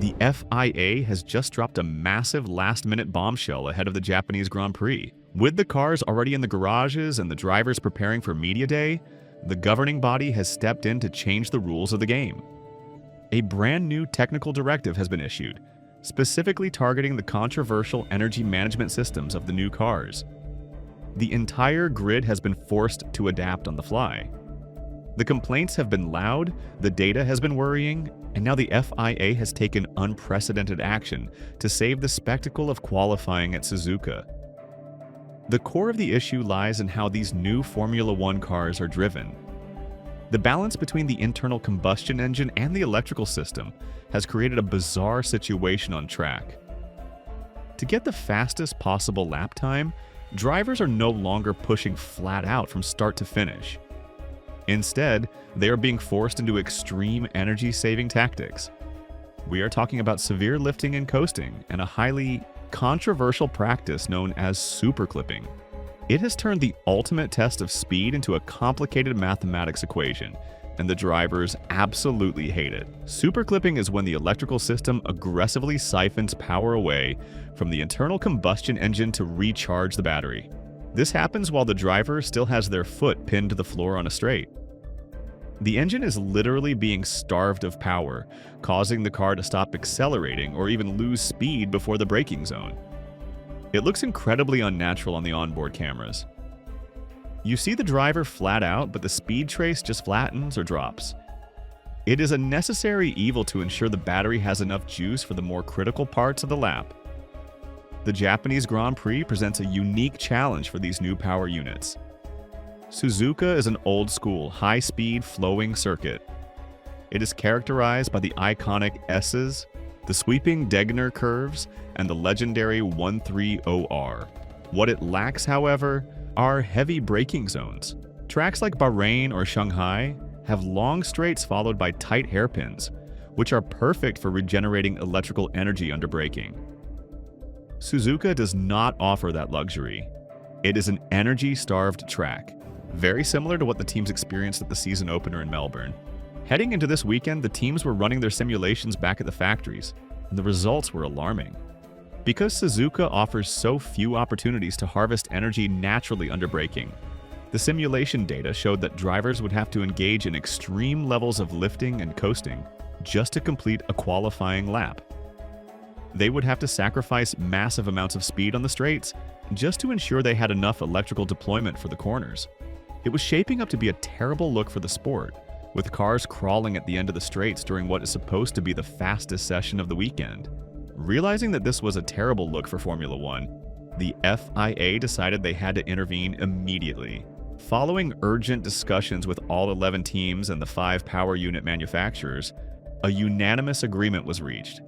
The FIA has just dropped a massive last-minute bombshell ahead of the Japanese Grand Prix. With the cars already in the garages and the drivers preparing for media day, the governing body has stepped in to change the rules of the game. A brand new technical directive has been issued, specifically targeting the controversial energy management systems of the new cars. The entire grid has been forced to adapt on the fly. The complaints have been loud, the data has been worrying, and now the FIA has taken unprecedented action to save the spectacle of qualifying at Suzuka. The core of the issue lies in how these new Formula One cars are driven. The balance between the internal combustion engine and the electrical system has created a bizarre situation on track. To get the fastest possible lap time, drivers are no longer pushing flat out from start to finish. Instead, they are being forced into extreme energy-saving tactics. We are talking about severe lifting and coasting and a highly controversial practice known as superclipping. It has turned the ultimate test of speed into a complicated mathematics equation, and the drivers absolutely hate it. Superclipping is when the electrical system aggressively siphons power away from the internal combustion engine to recharge the battery. This happens while the driver still has their foot pinned to the floor on a straight. The engine is literally being starved of power, causing the car to stop accelerating or even lose speed before the braking zone. It looks incredibly unnatural on the onboard cameras. You see the driver flat out, but the speed trace just flattens or drops. It is a necessary evil to ensure the battery has enough juice for the more critical parts of the lap. The Japanese Grand Prix presents a unique challenge for these new power units. Suzuka is an old-school, high-speed, flowing circuit. It is characterized by the iconic S's, the sweeping Degner curves, and the legendary 130R. What it lacks, however, are heavy braking zones. Tracks like Bahrain or Shanghai have long straights followed by tight hairpins, which are perfect for regenerating electrical energy under braking. Suzuka does not offer that luxury. It is an energy-starved track, very similar to what the teams experienced at the season opener in Melbourne. Heading into this weekend, the teams were running their simulations back at the factories, and the results were alarming. Because Suzuka offers so few opportunities to harvest energy naturally under braking, the simulation data showed that drivers would have to engage in extreme levels of lifting and coasting just to complete a qualifying lap. They would have to sacrifice massive amounts of speed on the straights just to ensure they had enough electrical deployment for the corners. It was shaping up to be a terrible look for the sport, with cars crawling at the end of the straights during what is supposed to be the fastest session of the weekend. Realizing that this was a terrible look for Formula One, the FIA decided they had to intervene immediately. Following urgent discussions with all 11 teams and the 5 power unit manufacturers, a unanimous agreement was reached.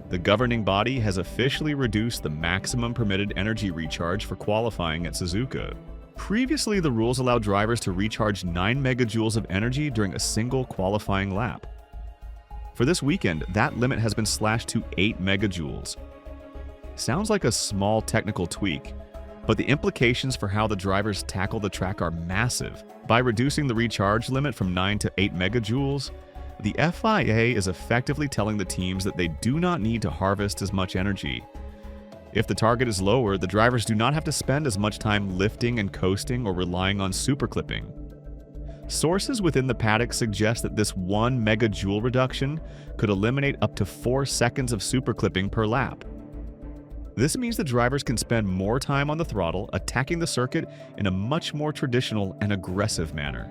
The governing body has officially reduced the maximum permitted energy recharge for qualifying at Suzuka. Previously, the rules allowed drivers to recharge 9 megajoules of energy during a single qualifying lap. For this weekend, that limit has been slashed to 8 megajoules. Sounds like a small technical tweak, but the implications for how the drivers tackle the track are massive. By reducing the recharge limit from 9 to 8 megajoules, the FIA is effectively telling the teams that they do not need to harvest as much energy. If the target is lower, the drivers do not have to spend as much time lifting and coasting or relying on superclipping. Sources within the paddock suggest that this 1 megajoule reduction could eliminate up to 4 seconds of superclipping per lap. This means the drivers can spend more time on the throttle, attacking the circuit in a much more traditional and aggressive manner.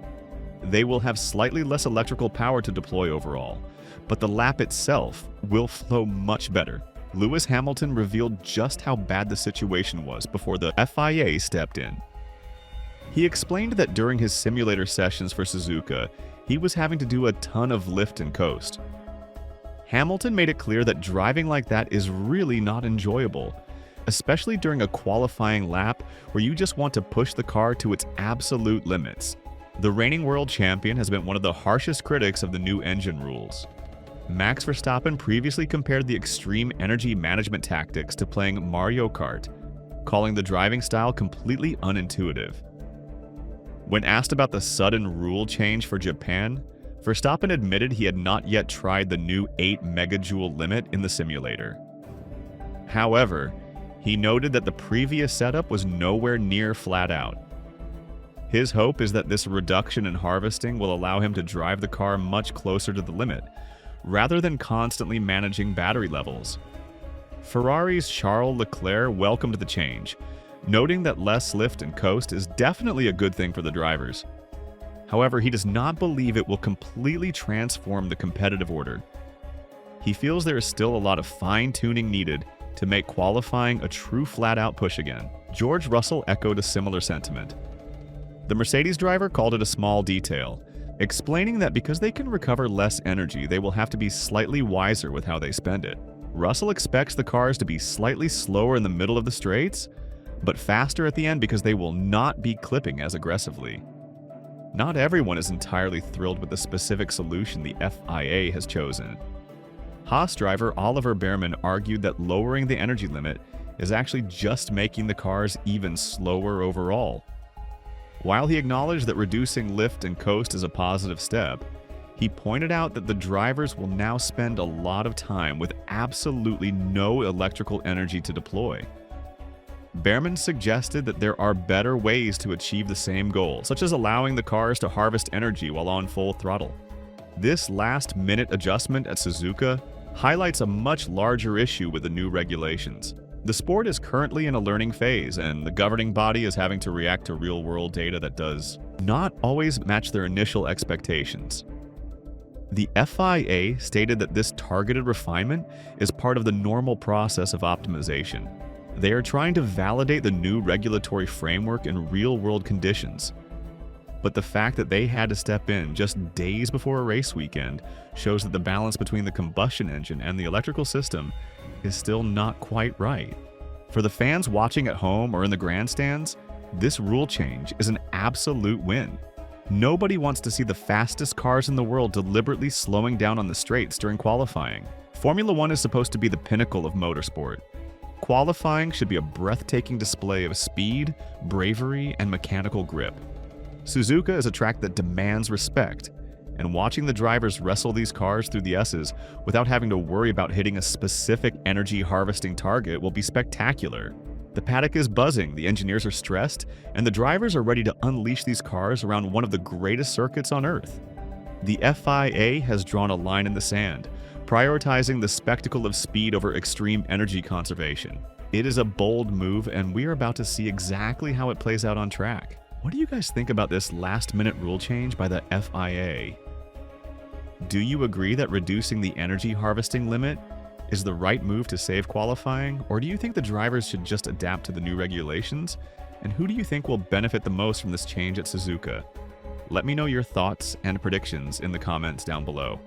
They will have slightly less electrical power to deploy overall, but the lap itself will flow much better. Lewis Hamilton revealed just how bad the situation was before the FIA stepped in. He explained that during his simulator sessions for Suzuka, he was having to do a ton of lift and coast. Hamilton made it clear that driving like that is really not enjoyable, especially during a qualifying lap where you just want to push the car to its absolute limits. The reigning world champion has been one of the harshest critics of the new engine rules. Max Verstappen previously compared the extreme energy management tactics to playing Mario Kart, calling the driving style completely unintuitive. When asked about the sudden rule change for Japan, Verstappen admitted he had not yet tried the new 8 megajoule limit in the simulator. However, he noted that the previous setup was nowhere near flat out. His hope is that this reduction in harvesting will allow him to drive the car much closer to the limit, rather than constantly managing battery levels. Ferrari's Charles Leclerc welcomed the change, noting that less lift and coast is definitely a good thing for the drivers. However, he does not believe it will completely transform the competitive order. He feels there is still a lot of fine-tuning needed to make qualifying a true flat-out push again. George Russell echoed a similar sentiment. The Mercedes driver called it a small detail, explaining that because they can recover less energy, they will have to be slightly wiser with how they spend it. Russell expects the cars to be slightly slower in the middle of the straights, but faster at the end because they will not be clipping as aggressively. Not everyone is entirely thrilled with the specific solution the FIA has chosen. Haas driver Oliver Behrman argued that lowering the energy limit is actually just making the cars even slower overall. While he acknowledged that reducing lift and coast is a positive step, he pointed out that the drivers will now spend a lot of time with absolutely no electrical energy to deploy. Behrman suggested that there are better ways to achieve the same goal, such as allowing the cars to harvest energy while on full throttle. This last-minute adjustment at Suzuka highlights a much larger issue with the new regulations. The sport is currently in a learning phase, and the governing body is having to react to real-world data that does not always match their initial expectations. The FIA stated that this targeted refinement is part of the normal process of optimization. They are trying to validate the new regulatory framework in real-world conditions. But the fact that they had to step in just days before a race weekend shows that the balance between the combustion engine and the electrical system is still not quite right. For the fans watching at home or in the grandstands, this rule change is an absolute win. Nobody wants to see the fastest cars in the world deliberately slowing down on the straights during qualifying. Formula One is supposed to be the pinnacle of motorsport. Qualifying should be a breathtaking display of speed, bravery, and mechanical grip. Suzuka is a track that demands respect, and watching the drivers wrestle these cars through the S's without having to worry about hitting a specific energy harvesting target will be spectacular. The paddock is buzzing, the engineers are stressed, and the drivers are ready to unleash these cars around one of the greatest circuits on Earth. The FIA has drawn a line in the sand, prioritizing the spectacle of speed over extreme energy conservation. It is a bold move, and we are about to see exactly how it plays out on track. What do you guys think about this last-minute rule change by the FIA? Do you agree that reducing the energy harvesting limit is the right move to save qualifying, or do you think the drivers should just adapt to the new regulations? And who do you think will benefit the most from this change at Suzuka? Let me know your thoughts and predictions in the comments down below.